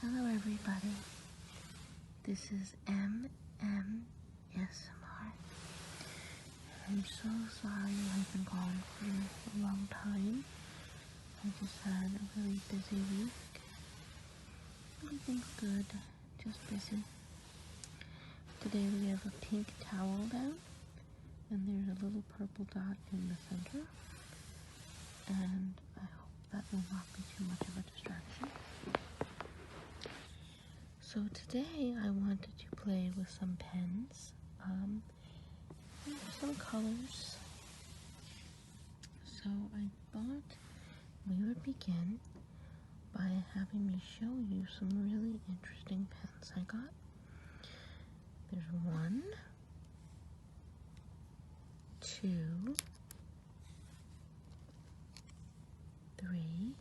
Hello everybody, this is MMSMR. I'm so sorry I've been gone for a long time. I just had a really busy week. Everything's good, just busy. Today we have a pink towel down, and there's a little purple dot in the center. And I hope that will not be too much of a distraction. So today I wanted to play with some pens, some colors. So I thought we would begin by having me show you some really interesting pens I got. There's 1, 2, 3,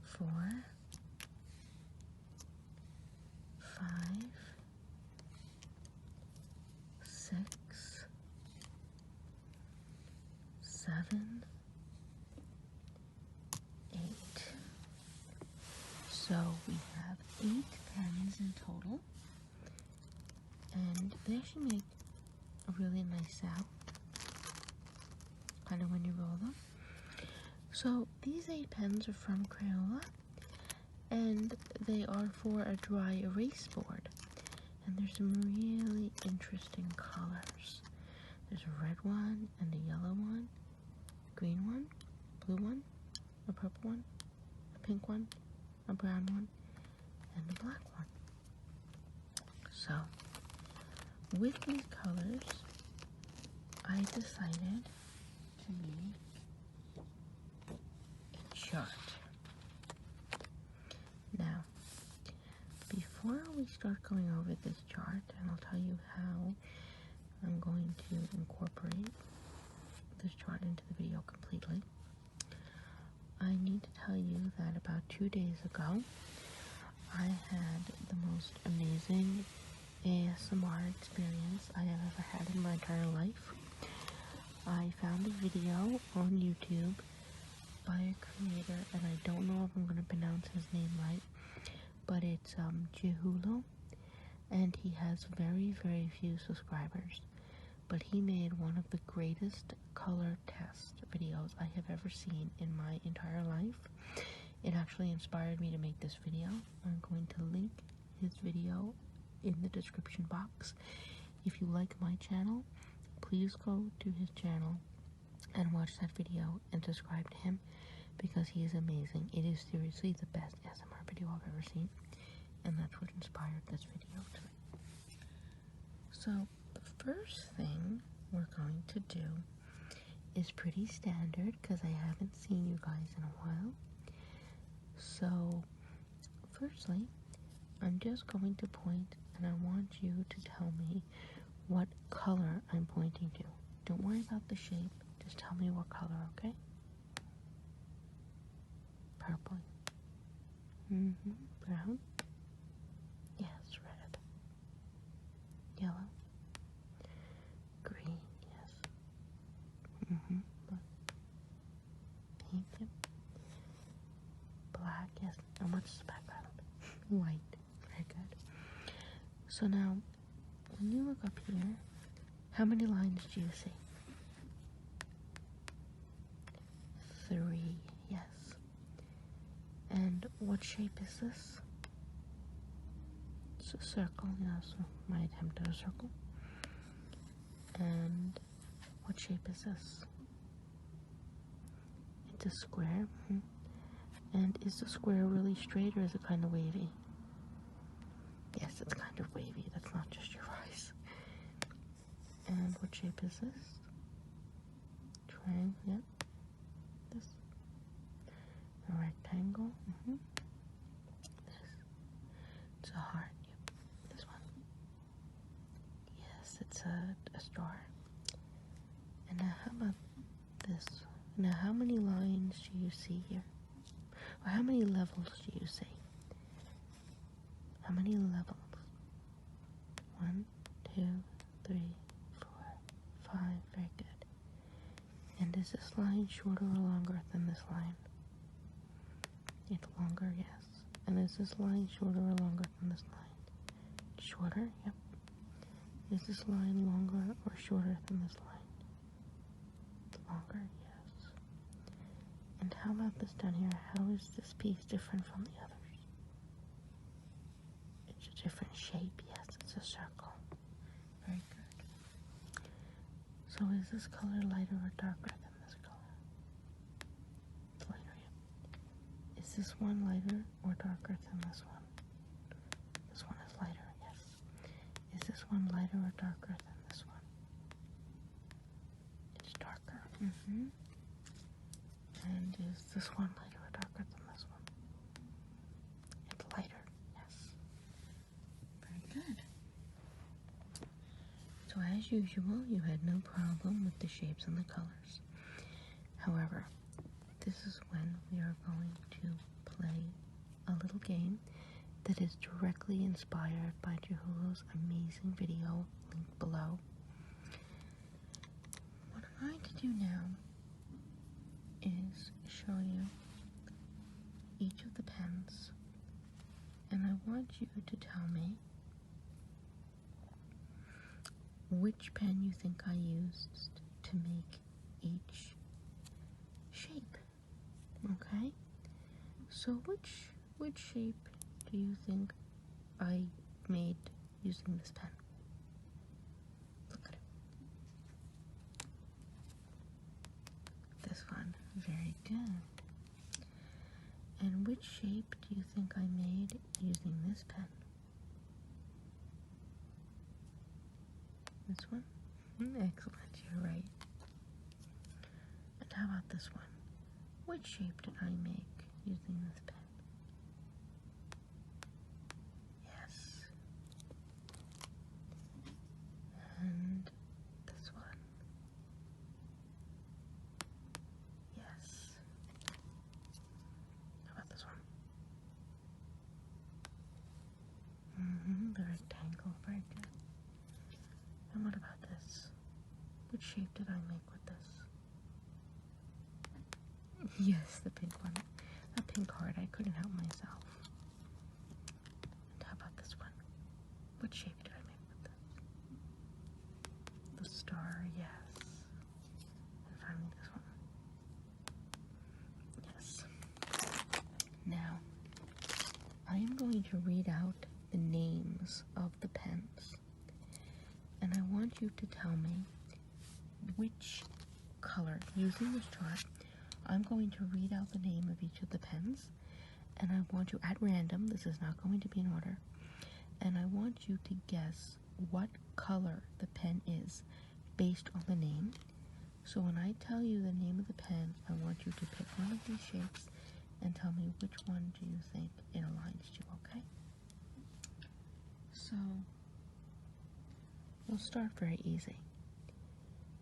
4, 5, 6, 7, 8. So we have 8 pens in total, and they actually make a really nice sound, kind of when you roll them. So these 8 pens are from Crayola, and they are for a dry erase board. And there's some really interesting colors. There's a red one, and a yellow one, green one, blue one, a purple one, a pink one, a brown one, and a black one. So, with these colors, I decided to make a chart. Now, before we start going over this chart, and I'll tell you how I'm going to incorporate this chart into the video completely, I need to tell you that about 2 days ago, I had the most amazing ASMR experience I have ever had in my entire life. I found a video on YouTube by a creator, and I don't know if I'm going to pronounce his name right, but it's Jihulo, and he has very, very few subscribers. But he made one of the greatest color test videos I have ever seen in my entire life. It actually inspired me to make this video. I'm going to link his video in the description box. If you like my channel, please go to his channel and watch that video and subscribe to him, because he is amazing. It is seriously the best ASMR video I've ever seen, and that's what inspired this video too. So the first thing we're going to do is pretty standard, because I haven't seen you guys in a while. So firstly, I'm just going to point, and I want you to tell me what color I'm pointing to. Don't worry about the shape, just tell me what color, okay? Purple. Brown. Yes, red. Yellow. Green, yes. Pink. Yep. Black, yes. And what's the background? White. Very good. So now, when you look up here, how many lines do you see? 3, yes. And what shape is this? It's a circle, yes. My attempt at a circle. And what shape is this? It's a square. And is the square really straight, or is it kind of wavy? Yes, it's kind of wavy. That's not just your eyes. And what shape is this? Triangle, yep. This. A rectangle. This. It's a heart, yep. This one. Yes, it's a star. And now how about this? Now how many lines do you see here? Or how many levels do you see? How many levels? 1, 2, 3, 4, 5. Very good. And is this line shorter or longer than this line? It's longer, yes. And is this line shorter or longer than this line? Shorter, yep. Is this line longer or shorter than this line? Longer, yes. And how about this down here? How is this piece different from the others? It's a different shape, yes, it's a circle. Very good. So is this color lighter or darker than this color? It's lighter, yeah. Is this one lighter or darker than this one? This one is lighter, yes. Is this one lighter or darker than this one? It's darker. And is this one lighter or darker than this one? It's lighter, yes. Very good. So as usual, you had no problem with the shapes and the colors. However, this is when we are going to play a little game that is directly inspired by Chihulo's amazing video linked below. What I'm going to do now is show you each of the pens, and I want you to tell me which pen you think I used to make each shape. Okay? So which shape do you think I made using this pen? Look at it. This one. Very good. And which shape do you think I made using this pen? This one? Excellent, you're right. And how about this one? Which shape did I make using this pen? Yes. And this one? Yes. How about this one? The rectangle, very good. And what about this? Which shape did I make with this? Yes, the pink one. A pink heart, I couldn't help myself. And how about this one? What shape did I make with this? The star, yes. And finally this one. Yes. Now, I am going to read out the names of the pens. And I want you to tell me which color, using this chart, I'm going to read out the name of each of the pens, and I want you, at random, this is not going to be in order, and I want you to guess what color the pen is based on the name. So when I tell you the name of the pen, I want you to pick one of these shapes and tell me which one do you think it aligns to, okay? So, we'll start very easy.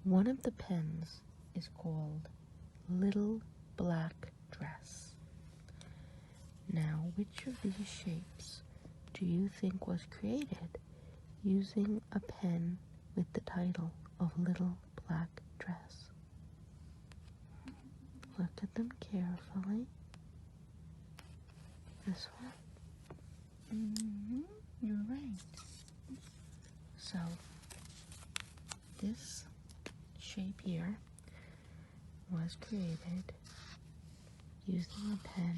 One of the pens is called Little Black Dress. Now, which of these shapes do you think was created using a pen with the title of Little Black Dress? Look at them carefully. This one? You're right. So, this shape here was created using a pen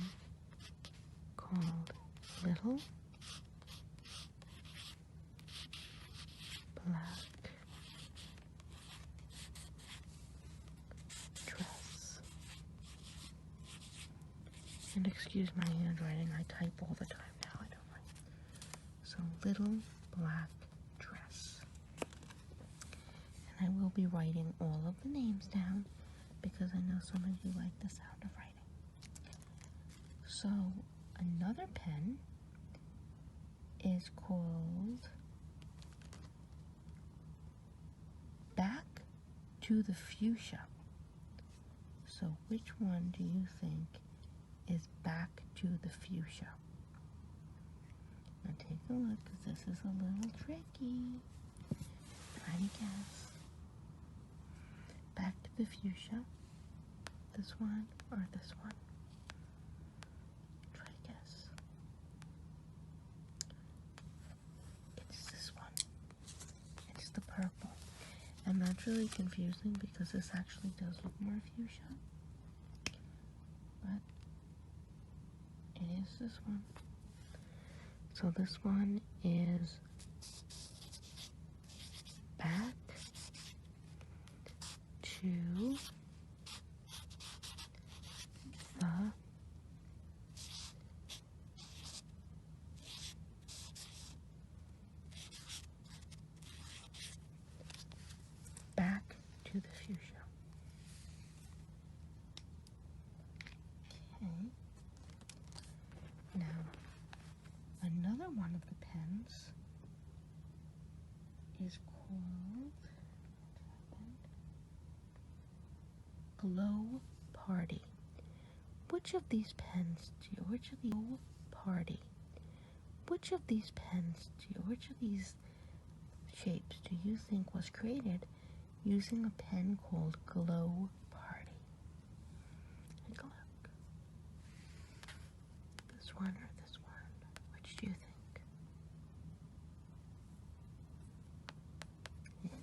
called Little Black Dress. And excuse my handwriting, I type all the time now, I don't like. So Little Black Dress. And I will be writing all of the names down because I know some of you like the sound of writing. So another pen is called Back to the Fuchsia. So which one do you think is Back to the Fuchsia? Now take a look, because this is a little tricky. Try to guess. Back to the Fuchsia. This one or this one? really confusing because this actually does look more fuchsia, but it is this one. So this one is back to the back to the fuchsia. Okay. Now, another one of the pens is called Glow Party. Which of these pens do you, which of these shapes do you think was created using a pen called Glow Party? Take a look. This one or this one? Which do you think?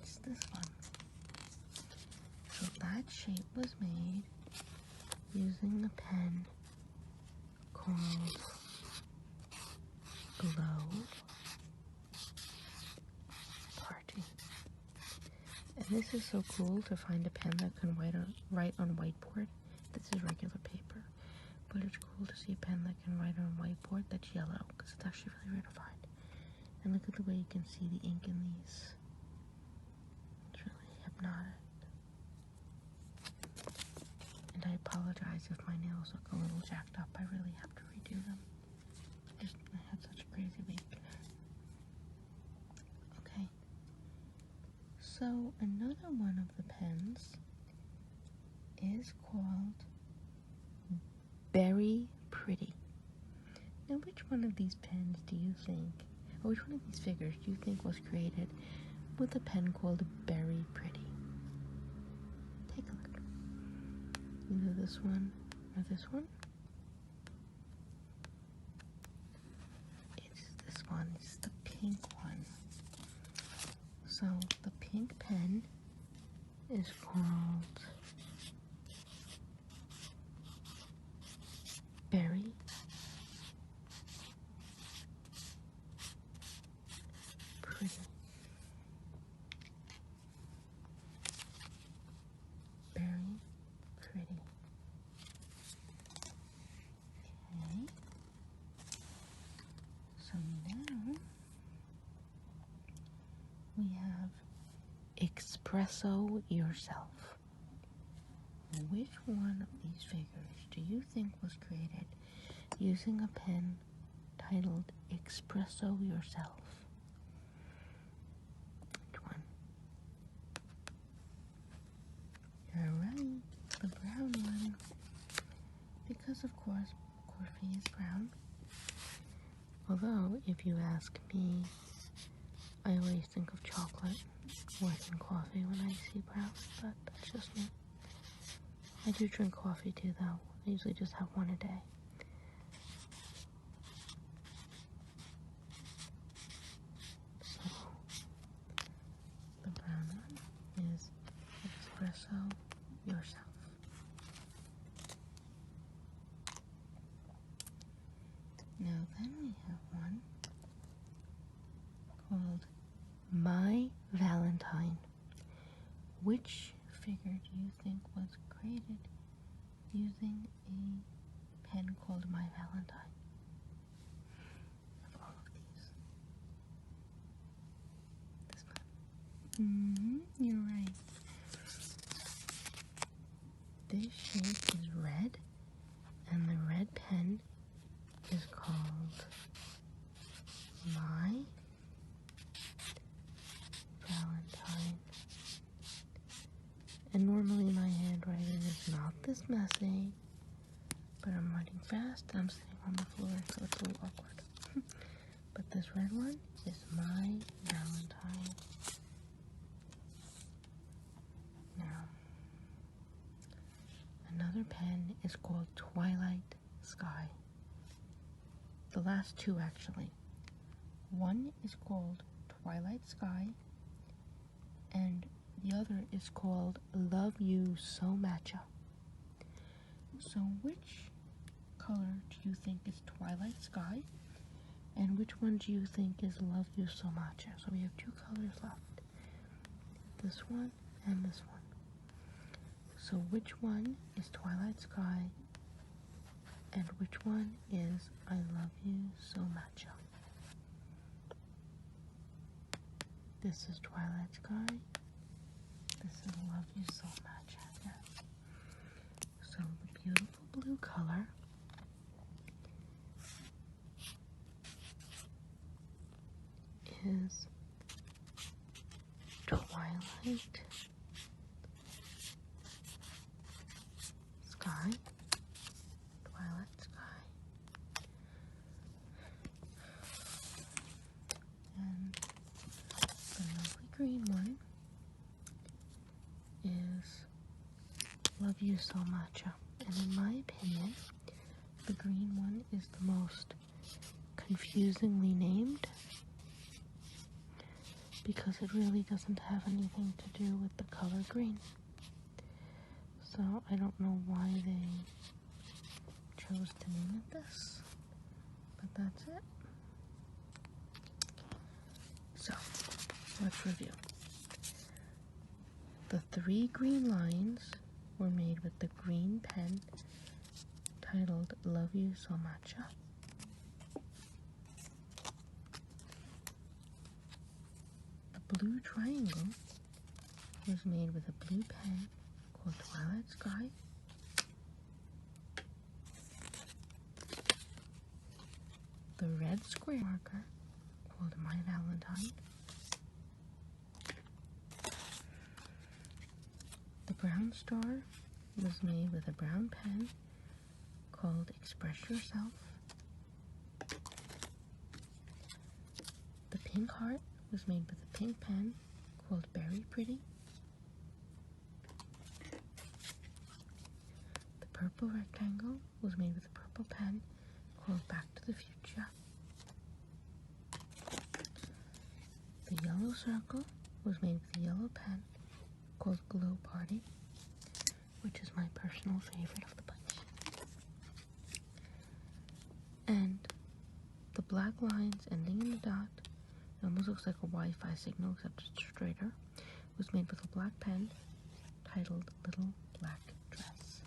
It's this one. So that shape was made using a pen called Glow Party. And this is so cool to find a pen that can write on whiteboard. This is regular paper, but it's cool to see a pen that can write on whiteboard that's yellow, because it's actually really rare to find. And look at the way you can see the ink in these. It's really hypnotic. And I apologize if my nails look a little jacked up. I really have to redo them. I had such a crazy week. Okay. So another one of the pens is called Berry Pretty. Now which one of these pens do you think, or which one of these figures do you think was created with a pen called Berry Pretty? Take a look. Either this one or this one. It's this one. It's the pink one. So the pink pen is called Berry Pretty. Berry Pretty. Okay. So now we have Espresso Yourself. Which one of these figures do you think was created using a pen titled Espresso Yourself? Which one? You're right, the brown one. Because of course, coffee is brown. Although, if you ask me, I always think of chocolate more than coffee when I see brown, but that's just me. I do drink coffee too, though. I usually just have one a day. So, the brown one is Espresso Yourself. Now then we have one called My Valentine. Which figure do you think was created using a pen called My Valentine? Of all of these. This one. You're right. This shape is red, and the red pen is called My Valentine. And normally my handwriting is not this messy, but I'm writing fast and I'm sitting on the floor, so it's a little awkward. But this red one is My Valentine. Now, another pen is called Twilight Sky. The last two, actually. One is called Twilight Sky, and the other is called Love You So Matcha. So which color do you think is Twilight Sky? And which one do you think is Love You So Matcha? So we have two colors left. This one and this one. So which one is Twilight Sky? And which one is I Love You So Matcha? This is Twilight Sky. This is Love You So Matcha. Yes. So the beautiful blue color is Twilight Sky. Twilight Sky. And the lovely green one is Love You So Matcha. And in my opinion, the green one is the most confusingly named because it really doesn't have anything to do with the color green. So I don't know why they chose to name it this, but that's it. So let's review. The 3 green lines were made with the green pen titled Love You So Matcha. The blue triangle was made with a blue pen called Twilight Sky. The red square marker called My Valentine. The brown star was made with a brown pen called Express Yourself. The pink heart was made with a pink pen called Very Pretty. The purple rectangle was made with a purple pen called Back to the Future. The yellow circle was made with a yellow pen called Glow Party, which is my personal favorite of the bunch. And the black lines ending in a dot, it almost looks like a Wi-Fi signal except it's straighter, was made with a black pen titled Little Black Dress.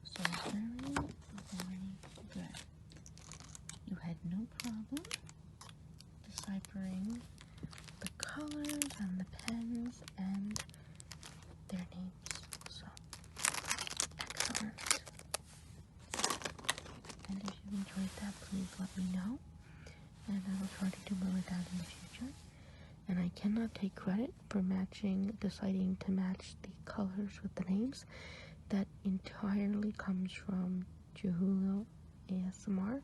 So very, very good. You had no problem deciphering the colors and the pens and their names. So, excellent. And if you enjoyed that, please let me know. And I will try to do more of that in the future. And I cannot take credit for deciding to match the colors with the names. That entirely comes from Jehulo ASMR.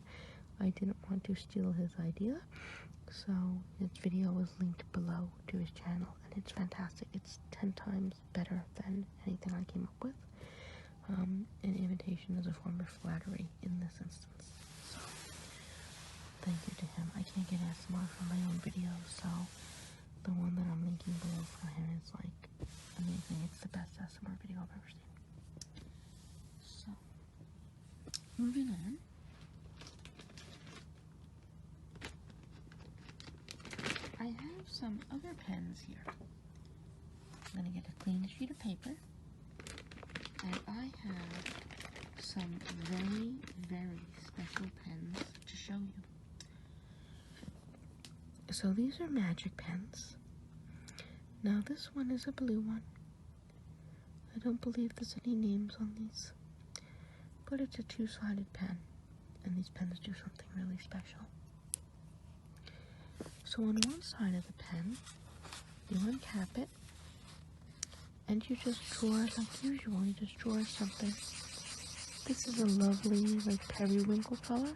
I didn't want to steal his idea. So his video was linked below to his channel, and it's fantastic. It's 10 times better than anything I came up with. An imitation is a form of flattery in this instance. So thank you to him. I can't get ASMR from my own videos, so the one that I'm linking below for him is like amazing. It's the best ASMR video I've ever seen. So moving on. I have some other pens here. I'm going to get a clean sheet of paper, and I have some very, very special pens to show you. So these are magic pens. Now this one is a blue one. I don't believe there's any names on these, but it's a two-sided pen, and these pens do something really special. So on one side of the pen, you uncap it, and you just draw like usual. You just draw something. This is a lovely, like, periwinkle color.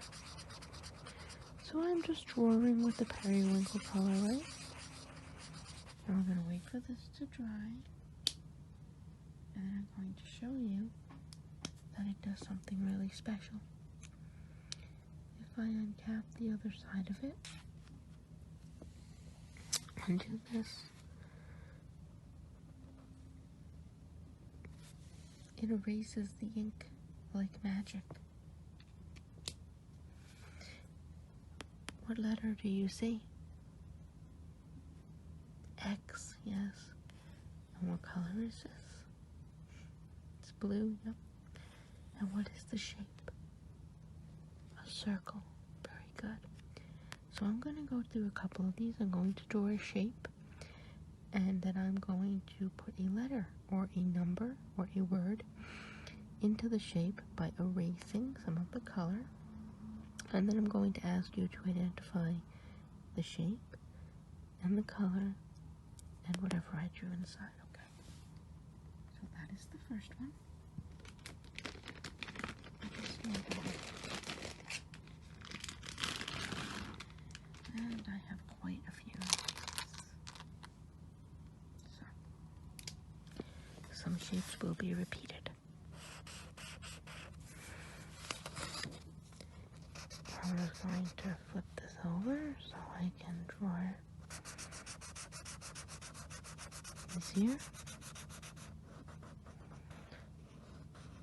So I'm just drawing with the periwinkle color, right? And I'm going to wait for this to dry. And then I'm going to show you that it does something really special. If I uncap the other side of it, undo this, it erases the ink like magic. What letter do you see? X, yes. And what color is this? It's blue, yep. And what is the shape? A circle. Very good. So I'm going to go through a couple of these. I'm going to draw a shape, and then I'm going to put a letter or a number or a word into the shape by erasing some of the color. And then I'm going to ask you to identify the shape and the color and whatever I drew inside, okay? So that is the first one. And I have quite a few. So, some shapes will be repeated. I'm just going to flip this over so I can draw this here.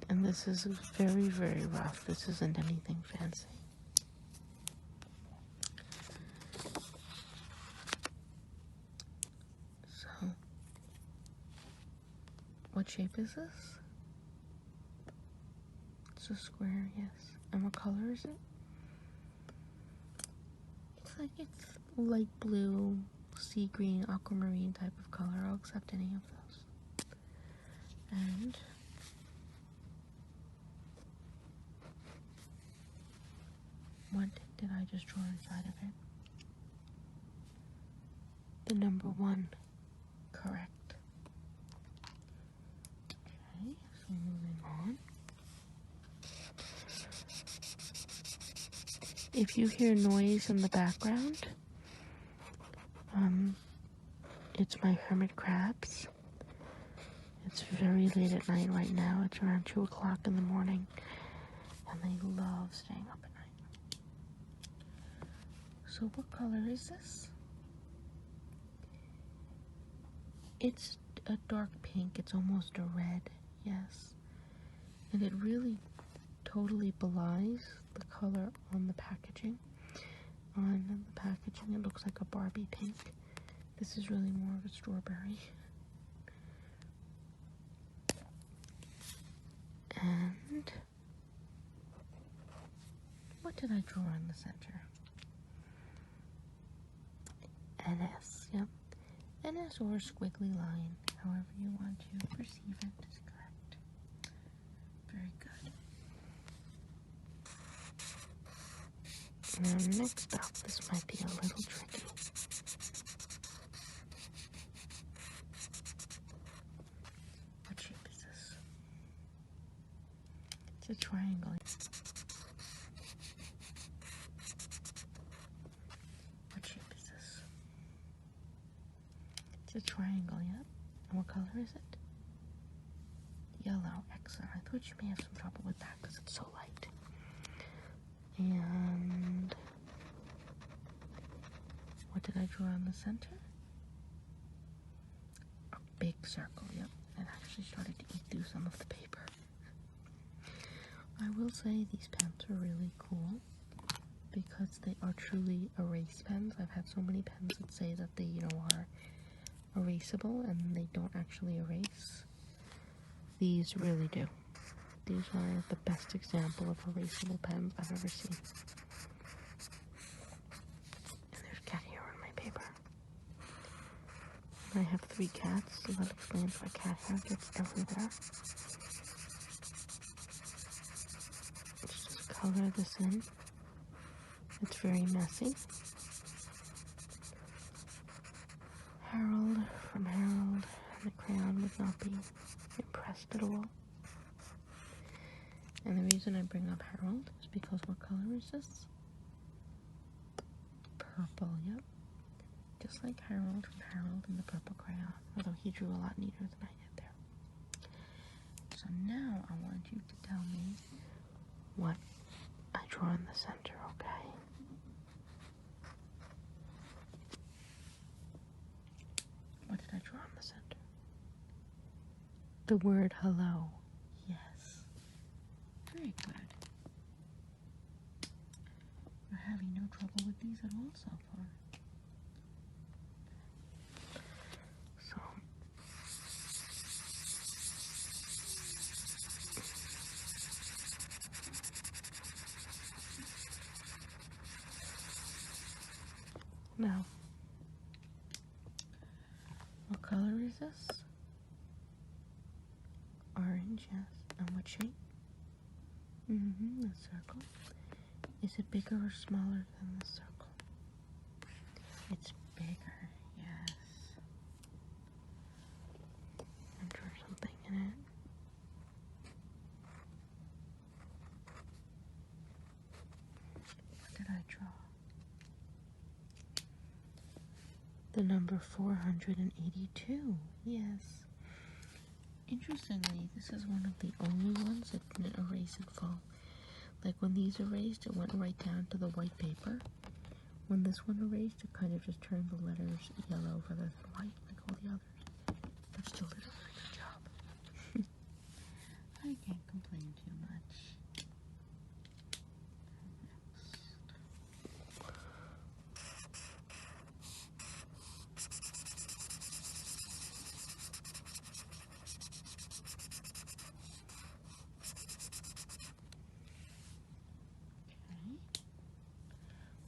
And this is very, very rough. This isn't anything fancy. So, what shape is this? It's a square, yes. And what color is it? It's light blue, sea green, aquamarine type of color. I'll accept any of those. And what did I just draw inside of it? The number 1. Correct. Okay, so moving on. If you hear noise in the background, it's my hermit crabs. It's very late at night right now. It's around 2 o'clock in the morning, and they love staying up at night. So what color is this? It's a dark pink. It's almost a red, yes. And it really totally belies the color on the packaging. On the packaging, it looks like a Barbie pink. This is really more of a strawberry. And what did I draw in the center? An S, yep. An S or a squiggly line, however you want to perceive it is correct. Very good. Now next up, this might be a little tricky. What shape is this? It's a triangle. What shape is this? It's a triangle, yep. And what color is it? Yellow, excellent. I thought you may have some trouble with that because it's so light. And what did I draw in the center? A big circle, yep. It actually started to eat through some of the paper. I will say these pens are really cool because they are truly erase pens. I've had so many pens that say that they, are erasable and they don't actually erase. These really do. These are the best example of erasable pens I've ever seen. And there's cat hair on my paper. I have 3 cats, so that explains why cat hair gets everywhere. Let's just color this in. It's very messy. Harold from Harold, and the crayon would not be impressed at all. And the reason I bring up Harold is because what color is this? Purple, yep. Just like Harold from Harold and the Purple Crayon, although he drew a lot neater than I did there. So now I want you to tell me what I draw in the center, okay? the word hello. Yes. Very good. You're having no trouble with these at all so far. So, now, what color is this? Orange, yes. And what shape? The circle. Is it bigger or smaller than the circle? It's bigger, yes. Enter something in it. What did I draw? The number 482, yes. Interestingly, this is one of the only ones that didn't erase in full. Like when these erased, it went right down to the white paper. When this one erased, it kind of just turned the letters yellow rather than white, like all the others. But still did a really good job. I can't complain too much.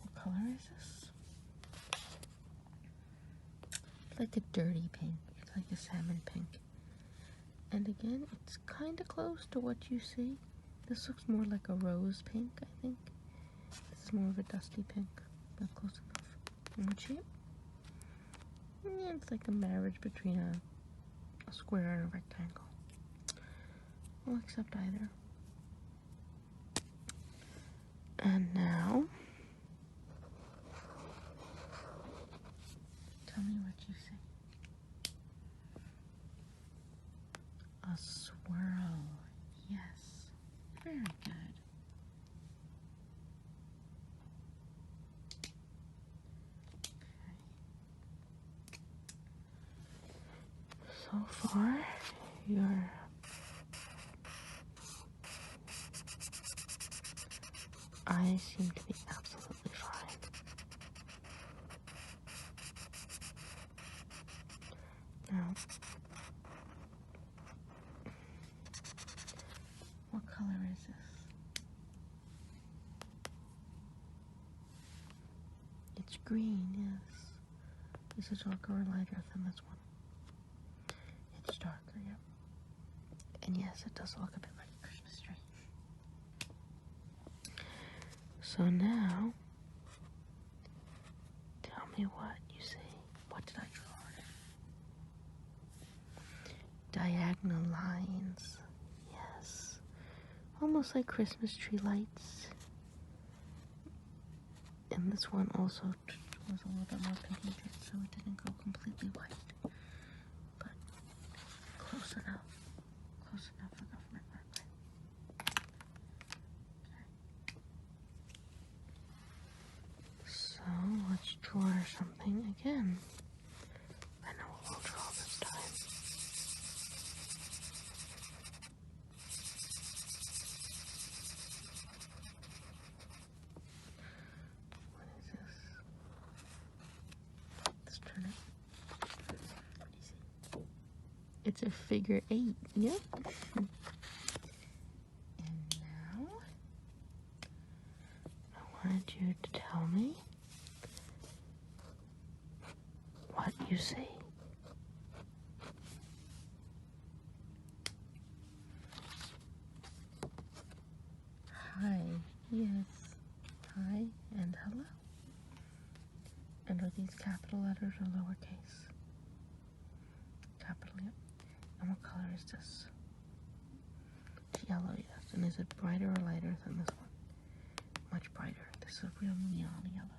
What color is this? It's like a dirty pink. It's like a salmon pink. And again, it's kind of close to what you see. This looks more like a rose pink, I think. This is more of a dusty pink, but close enough. And what shape? Yeah, it's like a marriage between a square and a rectangle. I'll accept either. And now, tell me what you see. A swirl. Yes. Very good. Okay. So far, your eyes seem to be absolutely fine. Now, what color is this? It's green, yes. Is it darker or lighter than this one? It's darker, yep. And yes, it does look a bit like a Christmas tree. So now, tell me what you see. What did I draw? Diagonal lines. Yes. Almost like Christmas tree lights. And this one also was a little bit more contagious, so it didn't go completely white. But close enough. Close enough for government work. Okay. So let's draw something again. I know what we'll draw this time. What is this? Let's turn it. What do you see? It's a figure 8. Yep. And now, I wanted you to tell me what you see. Hi, yes. Hi and hello. And are these capital letters or lowercase? Capital, yep. And what color is this? Yellow, yes. And is it brighter or lighter than this one? Much brighter. This is a real neon yellow.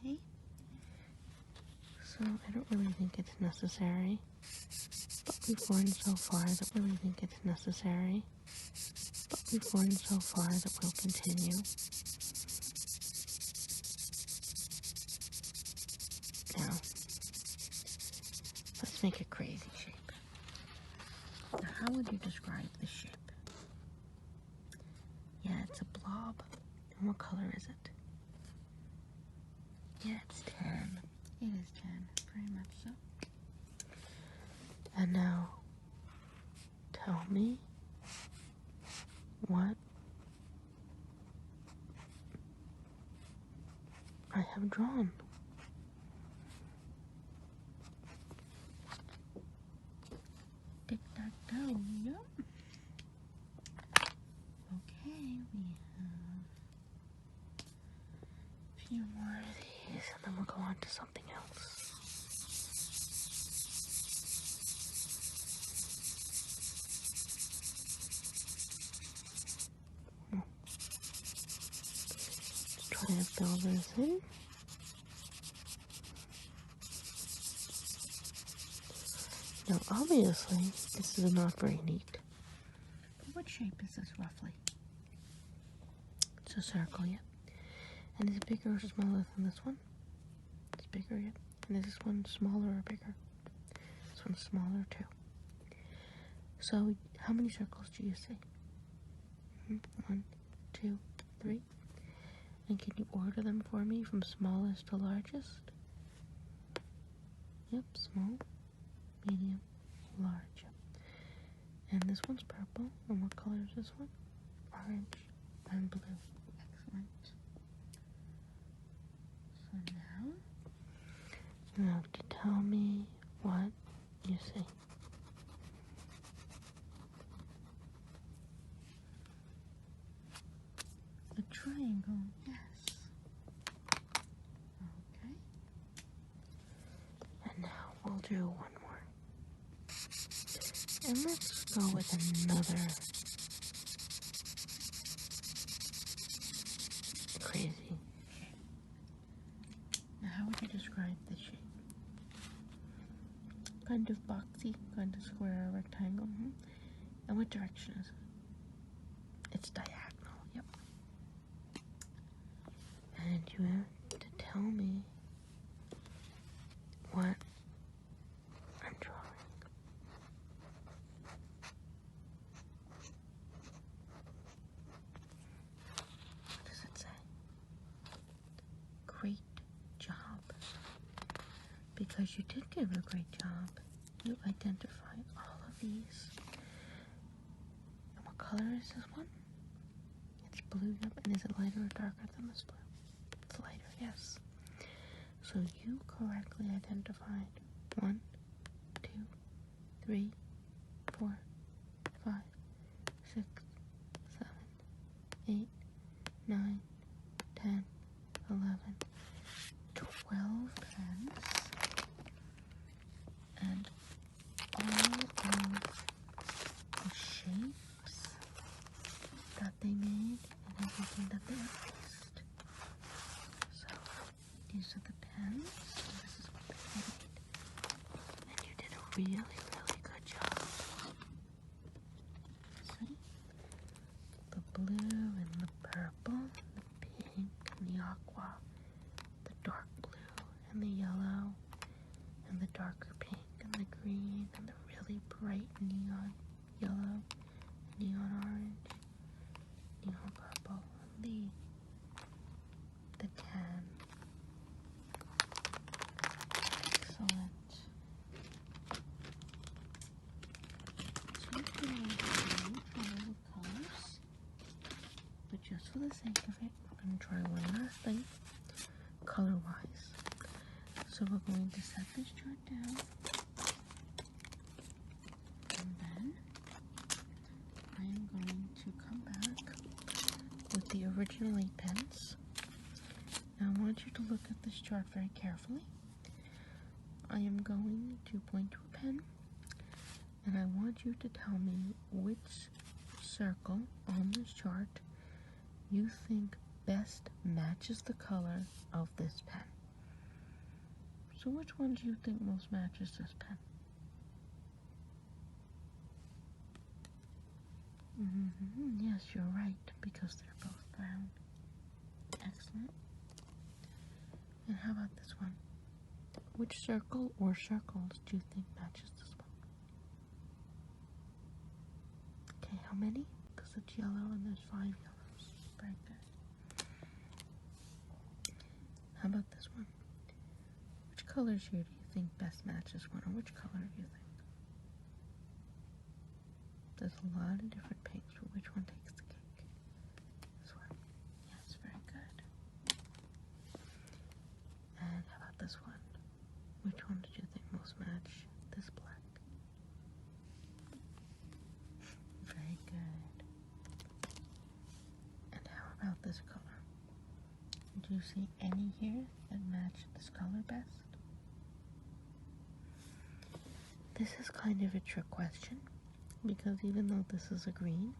Okay. So I don't really think it's necessary. But we've learned so far that I really think it's necessary. But we've learned so far that we'll continue. Now, let's make it crazy. Now, how would you describe the shape? Yeah, it's a blob. And what color is it? Yeah, it's tan. It is tan, very much so. And now, tell me what I have drawn. Tic-tac-toe, yep. Okay, we have a few more of these, and then we'll go on to something else. Let's try and fill this in. Now, obviously, this is not very neat. But what shape is this roughly? It's a circle, yeah. And is it bigger or smaller than this one? It's bigger, yeah. And is this one smaller or bigger? This one's smaller too. So, how many circles do you see? 1, 2, 3. And can you order them for me from smallest to largest? Yep, small, medium, large. And this one's purple. And what color is this one? Orange and blue. Excellent. So now, you have to tell me what you see. A triangle, yes. Okay. And now we'll do one more. And let's go with another crazy. Now, how would you describe the shape? Kind of boxy, kind of square, rectangle. And what direction is it? It's diagonal, yep. And you have to tell me what I'm drawing. What does it say? Great job. Because you did give a great job. You identified all of these. And what color is this one? It's blue, yep. And is it lighter or darker than this blue? It's lighter, yes. So you correctly identified 1, 2, 3, 4, 5, 6, 7, 8, 9, 10, 11, 12 pens. And all of the shapes that they made and everything that they erased. So, these are the pens. This is what they made. And you did a really, really good job. See? The blue and the purple, the pink and the aqua, the dark blue and the yellow, and the darker pink and the green and the really bright neon yellow, neon orange, neon purple, and the tan. Excellent. So I'm going to try all the colors, but just for the sake of it, we're going to try one last thing, color-wise. So we're going to set this chart down, and then I am going to come back with the original 8 pens. Now I want you to look at this chart very carefully. I am going to point to a pen, and I want you to tell me which circle on this chart you think best matches the color of this pen. So which one do you think most matches this pen? Yes, you're right, because they're both brown. Excellent. And how about this one? Which circle or circles do you think matches this one? how many? Because it's yellow and there's 5 yellows. Very good. How about this one? Which colors here do you think best match this one? Or which color do you think? There's a lot of different pinks, but which one takes the cake? This one. Yes, very good. And how about this one? Which one did you think most match this black? Very good. And how about this color? Do you see any here that match this color best? This is kind of a trick question, because even though this is a green,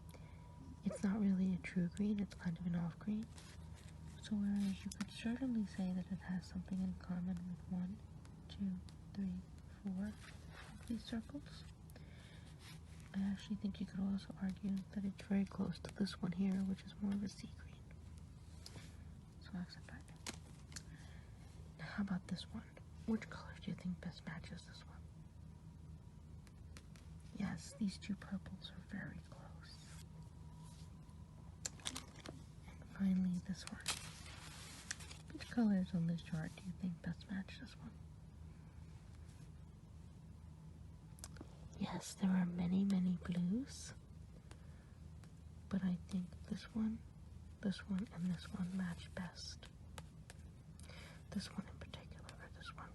it's not really a true green, it's kind of an off green. So whereas you could certainly say that it has something in common with 1, 2, 3, 4 of these circles, I actually think you could also argue that it's very close to this one here, which is more of a sea green. So I'll accept that. Now how about this one? Which color do you think best matches this one? Yes, these two purples are very close. And finally this one. Which colors on this chart do you think best match this one? Yes, there are many, many blues, but I think this one, and this one match best. This one in particular, or this one.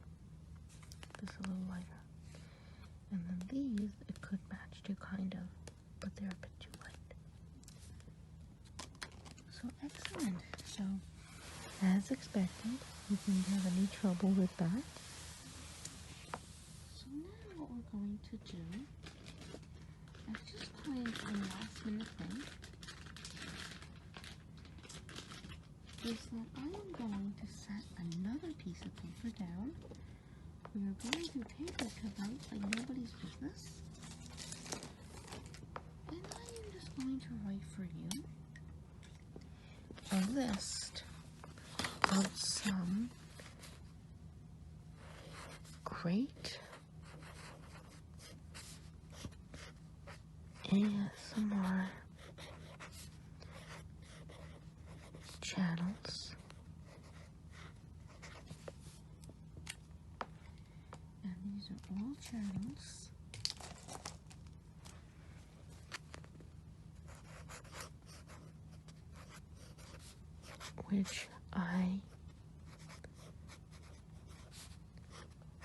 This a little lighter. And then these, it could match too, kind of, but they're a bit too light. So excellent. So, as expected, we didn't have any trouble with that. So now what we're going to do, I've just kind of a last minute thing, is that I am going to set another piece of paper down. We are going to paper cut out like nobody's business. And I am just going to write for you a list of some great ASMR channels and these are all channels which I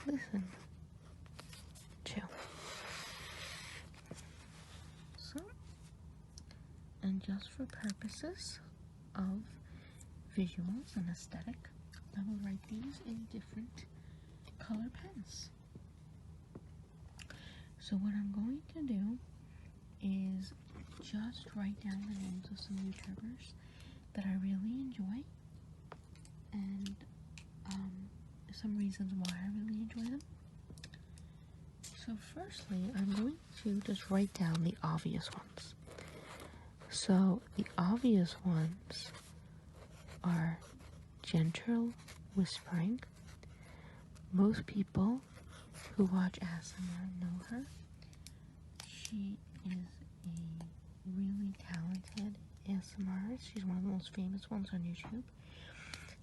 listen to. So, and just for purposes of visuals and aesthetic, I will write these in different color pens. So what I'm going to do is just write down the names of some YouTubers that I really enjoy and some reasons why I really enjoy them. So firstly, I'm going to just write down the obvious ones. So the obvious ones are Gentle Whispering. Most people who watch ASMR know her. She is a really talented ASMRist. She's one of the most famous ones on YouTube.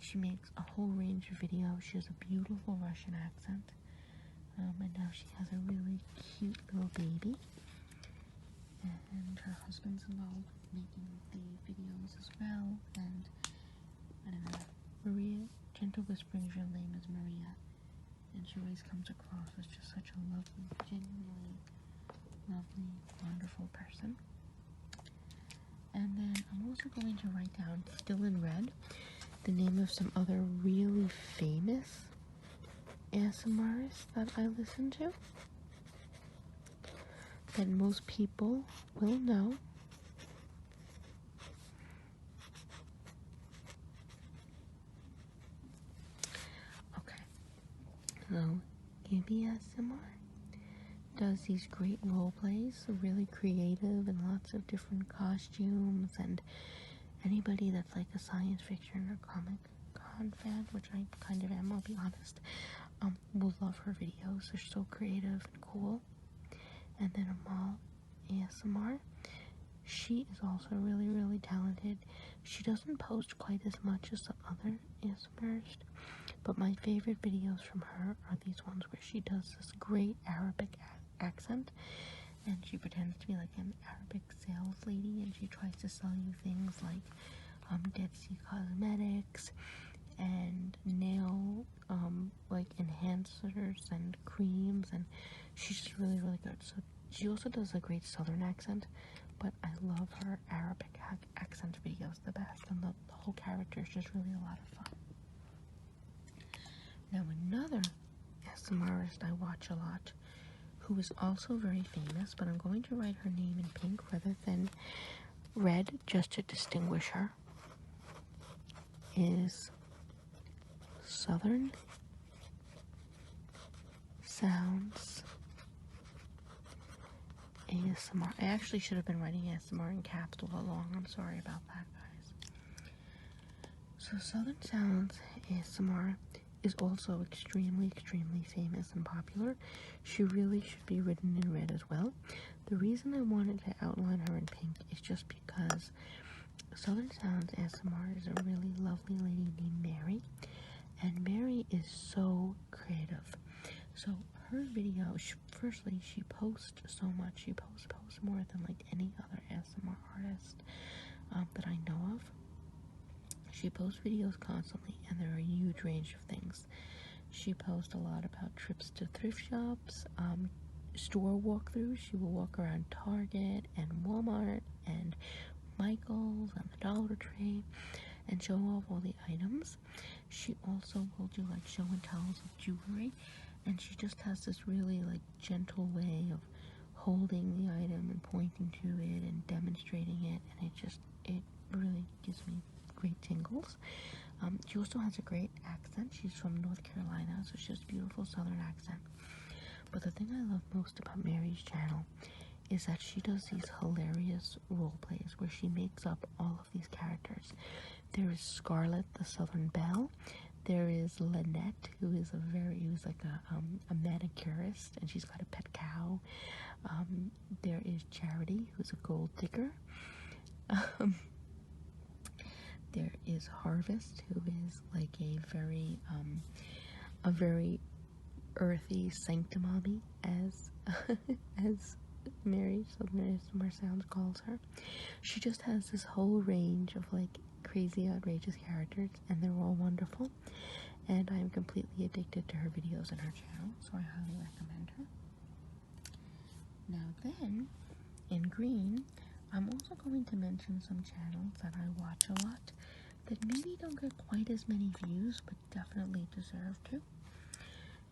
She makes a whole range of videos. She has a beautiful Russian accent. And now she has a really cute little baby. And her husband's involved making the videos as well. And I don't know, Maria, Gentle Whispering's real name is Maria. And she always comes across as just such a lovely, genuinely lovely, wonderful person. And then I'm also going to write down, still in red, the name of some other really famous ASMRs that I listen to, that most people will know. Okay, so ABSMR does these great role plays, really creative and lots of different costumes, and anybody that's like a science fiction or comic con fan, which I kind of am, I'll be honest, will love her videos. They're so creative and cool. And then Amal ASMR, She is also really, really talented. She doesn't post quite as much as some other ASMRs, but my favorite videos from her are these ones where she does this great Arabic accent, and she pretends to be like an Arabic sales lady, and she tries to sell you things like Dead Sea Cosmetics and nail like enhancers and creams, and she's just really, really good. So she also does a great southern accent, but I love her Arabic accent videos the best, and the whole character is just really a lot of fun. Now another ASMRist I watch a lot, who is also very famous, but I'm going to write her name in pink rather than red just to distinguish her, is Southern Sounds ASMR. I actually should have been writing ASMR in caps all along. I'm sorry about that, guys. So Southern Sounds ASMR is also extremely, extremely famous and popular. She really should be written in red as well. The reason I wanted to outline her in pink is just because Southern Sounds ASMR is a really lovely lady named Mary, and Mary is so creative. So her video, firstly, she posts so much. She posts more than like any other ASMR artist that I know of. She posts videos constantly, and there are a huge range of things. She posts a lot about trips to thrift shops, store walkthroughs. She will walk around Target and Walmart and Michael's and the Dollar Tree and show off all the items. She also will do like show and tells of jewelry, and she just has this really like gentle way of holding the item and pointing to it and demonstrating it, and it really gives me great tingles. She also has a great accent. She's from North Carolina, so she has a beautiful southern accent. But the thing I love most about Mary's channel is that she does these hilarious role plays where she makes up all of these characters. There is Scarlett, the Southern Belle. There is Lynette, who's like a manicurist, and she's got a pet cow. There is Charity, who's a gold digger. There is Harvest, who is like a very earthy sanctimommy, as as Mary Southern ASMR Sounds calls her. She just has this whole range of like crazy, outrageous characters, and they're all wonderful. And I'm completely addicted to her videos and her channel, so I highly recommend her. Now then, in green, I'm also going to mention some channels that I watch a lot that maybe don't get quite as many views, but definitely deserve to.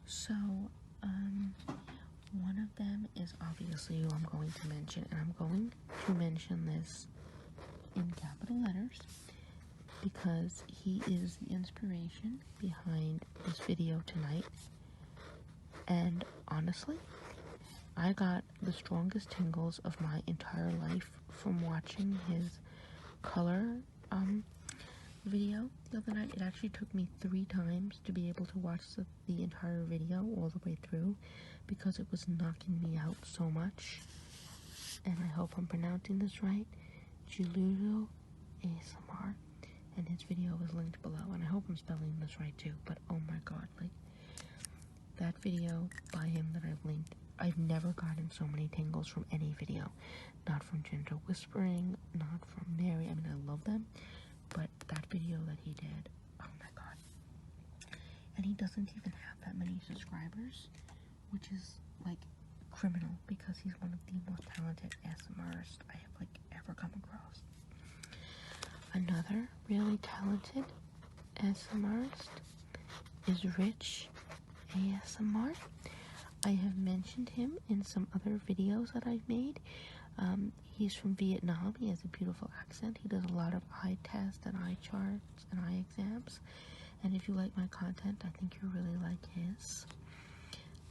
So, one of them is obviously who I'm going to mention, and I'm going to mention this in capital letters because he is the inspiration behind this video tonight. And honestly, I got the strongest tingles of my entire life from watching his color video the other night. It actually took me 3 times to be able to watch the entire video all the way through because it was knocking me out so much. And I hope I'm pronouncing this right. Giulio ASMR, and his video is linked below, and I hope I'm spelling this right too, but oh my god, like, that video by him that I've linked, I've never gotten so many tingles from any video. Not from Gentle Whispering, not from Mary. I mean, I love them, but that video that he did, oh my god. And he doesn't even have that many subscribers, which is like criminal because he's one of the most talented ASMRs I have like ever come across. Another really talented ASMRist is Rich ASMR. I have mentioned him in some other videos that I've made. He's from Vietnam. He has a beautiful accent. He does a lot of eye tests and eye charts and eye exams. And if you like my content, I think you'll really like his.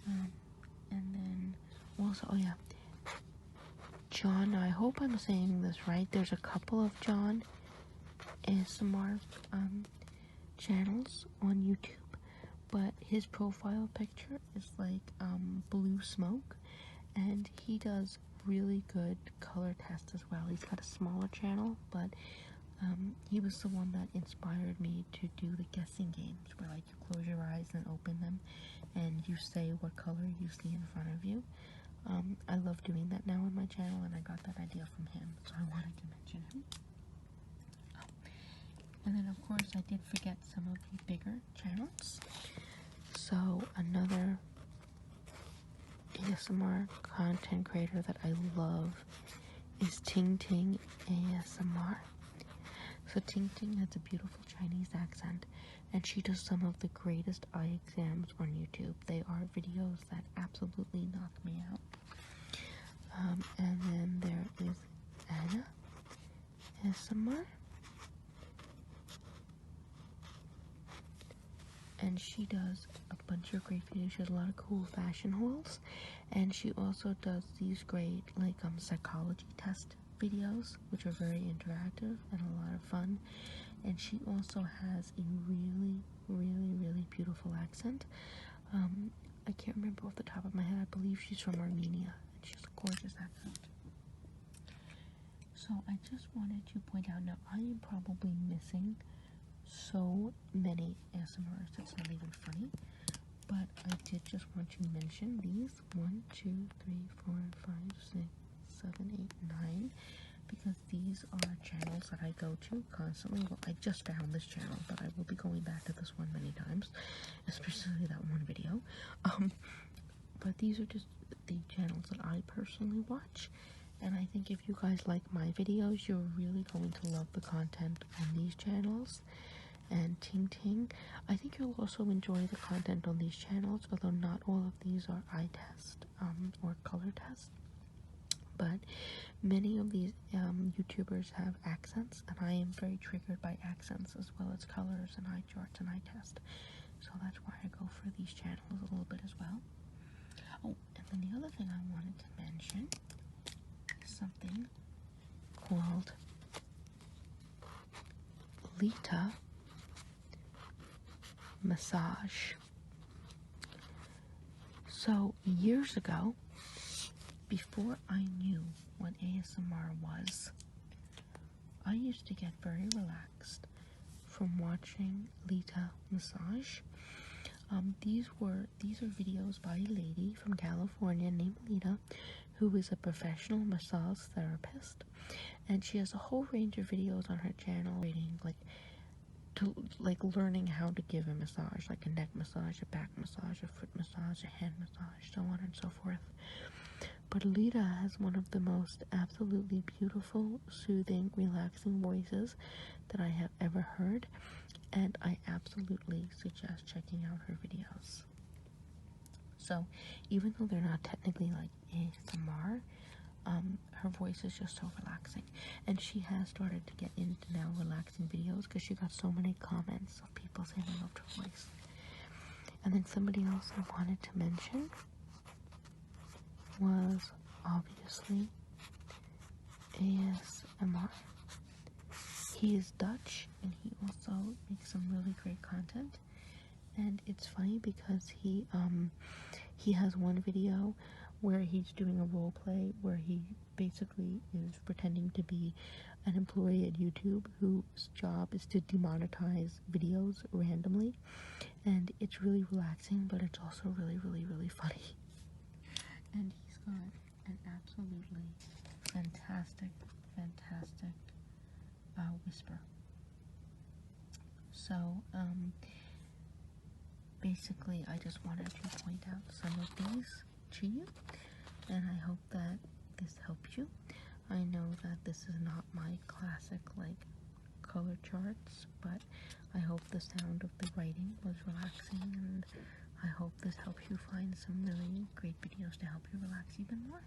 And then also, oh yeah, John, I hope I'm saying this right. There's a couple of John ASMR channels on YouTube, but his profile picture is like blue smoke, and he does really good color tests as well. He's got a smaller channel, but he was the one that inspired me to do the guessing games, where like you close your eyes and open them, and you say what color you see in front of you. I love doing that now on my channel, and I got that idea from him, so I wanted to mention him. And then of course I did forget some of the bigger channels. So another ASMR content creator that I love is Ting Ting ASMR. So Ting Ting has a beautiful Chinese accent, and she does some of the greatest eye exams on YouTube. They are videos that absolutely knock me out. And then there is Anna ASMR. And she does a bunch of great videos. She has a lot of cool fashion hauls, and she also does these great like psychology test videos, which are very interactive and a lot of fun. And she also has a really beautiful accent. I can't remember off the top of my head. I believe she's from Armenia, and she has a gorgeous accent. So I just wanted to point out, now I am probably missing so many ASMRs, it's not even funny, but I did just want to mention these 1, 2, 3, 4, 5, 6, 7, 8, 9, because these are channels that I go to constantly. Well, I just found this channel, but I will be going back to this one many times, especially that one video. But these are just the channels that I personally watch, and I think if you guys like my videos, you're really going to love the content on these channels. And Ting Ting, I think you'll also enjoy the content on these channels, although not all of these are eye test or color test. But many of these YouTubers have accents, and I am very triggered by accents as well as colors and eye charts and eye test. So that's why I go for these channels a little bit as well. Oh, and then the other thing I wanted to mention is something called Lita Massage. So years ago, before I knew what ASMR was, I used to get very relaxed from watching Lita Massage. These are videos by a lady from California named Lita, who is a professional massage therapist, and she has a whole range of videos on her channel, learning how to give a massage, like a neck massage, a back massage, a foot massage, a hand massage, so on and so forth. But Lita has one of the most absolutely beautiful, soothing, relaxing voices that I have ever heard, and I absolutely suggest checking out her videos. So even though they're not technically like ASMR, her voice is just so relaxing, and she has started to get into now relaxing videos because she got so many comments of people saying they loved her voice. And then somebody else I wanted to mention was obviously ASMR. He is Dutch, and he also makes some really great content. And it's funny because he has one video where he's doing a role play where he basically is pretending to be an employee at YouTube whose job is to demonetize videos randomly, and it's really relaxing, but it's also really funny. And he's got an absolutely fantastic whisper. So basically I just wanted to point out some of these to you, and I hope that this helped you. I know that this is not my classic like color charts, but I hope the sound of the writing was relaxing, and I hope this helps you find some really great videos to help you relax even more.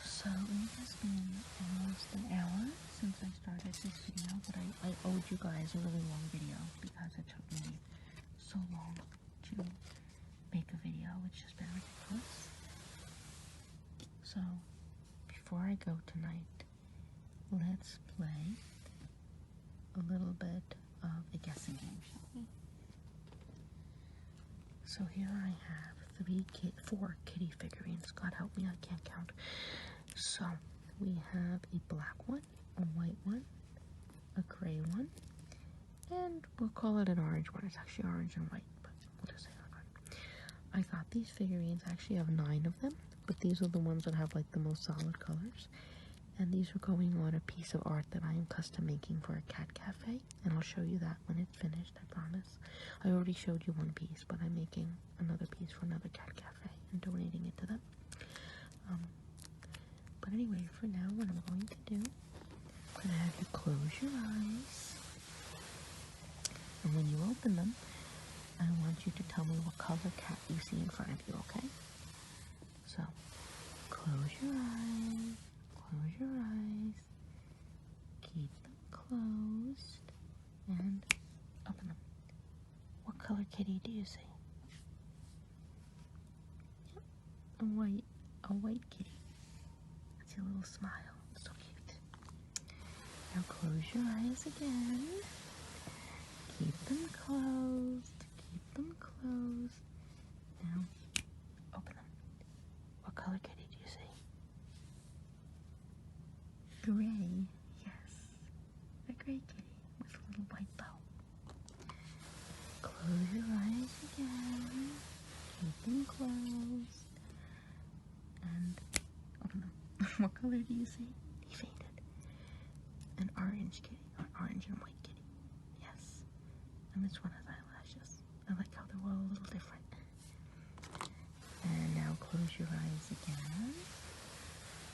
So it has been almost an hour since I started this video, but I owed you guys a really long video because it took me so long to make a video. It's just been ridiculous. So before I go tonight, let's play a little bit of a guessing game, shall we? So here I have four kitty figurines. God help me, I can't count. So we have a black one, a white one, a gray one, and we'll call it an orange one. It's actually orange and white, but we'll just say that one. I got these figurines. I actually have 9 of them, but these are the ones that have like the most solid colors. And these are going on a piece of art that I am custom making for a cat cafe, and I'll show you that when it's finished, I promise. I already showed you one piece, but I'm making another piece for another cat cafe and donating it to them. But anyway, for now, what I'm going to do, I'm going to have you close your eyes, and when you open them, I want you to tell me what color cat you see in front of you, okay? So, close your eyes. Close your eyes, keep them closed, and open them. What color kitty do you see? Yep, a white kitty. That's your little smile. It's so cute. Now close your eyes again. Keep them closed. Keep them closed. Now open them. What color kitty do you see? Gray, yes, a gray kitty with a little white bow. Close your eyes again, keep them closed, and open them. What color do you see? He fainted. An orange kitty, or orange and white kitty, yes. And this one has eyelashes. I like how they're all a little different. And now close your eyes again.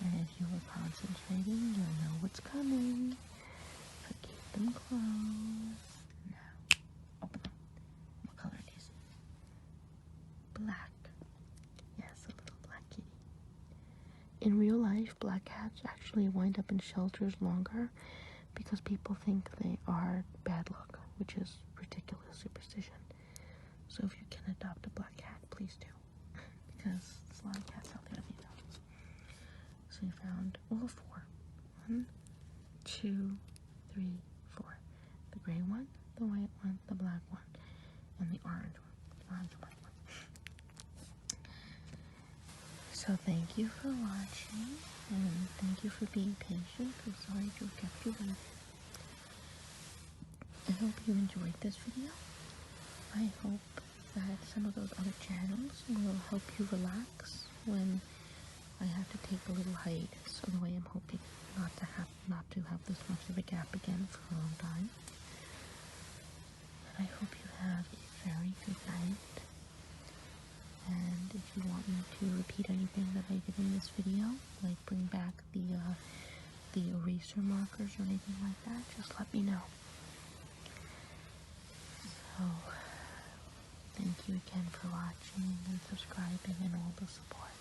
And if you were concentrating, you'll know what's coming. But keep them closed. Now, open them. What color do you see? Black. Yes, a little black kitty. In real life, black cats actually wind up in shelters longer because people think they are bad luck, which is ridiculous superstition. So if you can adopt a black cat, please do. Because there's a lot of cats out there that you know. So you found all 4. 1, 2, 3, 4. The gray one, the white one, the black one, and the orange one. The orange and white one. So thank you for watching, and thank you for being patient. I'm sorry to have kept you waiting. I hope you enjoyed this video. I hope that some of those other channels will help you relax when I have to take a little hiatus. Otherwise, I'm hoping not to have this much of a gap again for a long time. And I hope you have a very good night. And if you want me to repeat anything that I did in this video, like bring back the eraser markers or anything like that, just let me know. So, thank you again for watching and subscribing and all the support.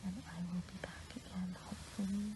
And I will be back again, hopefully,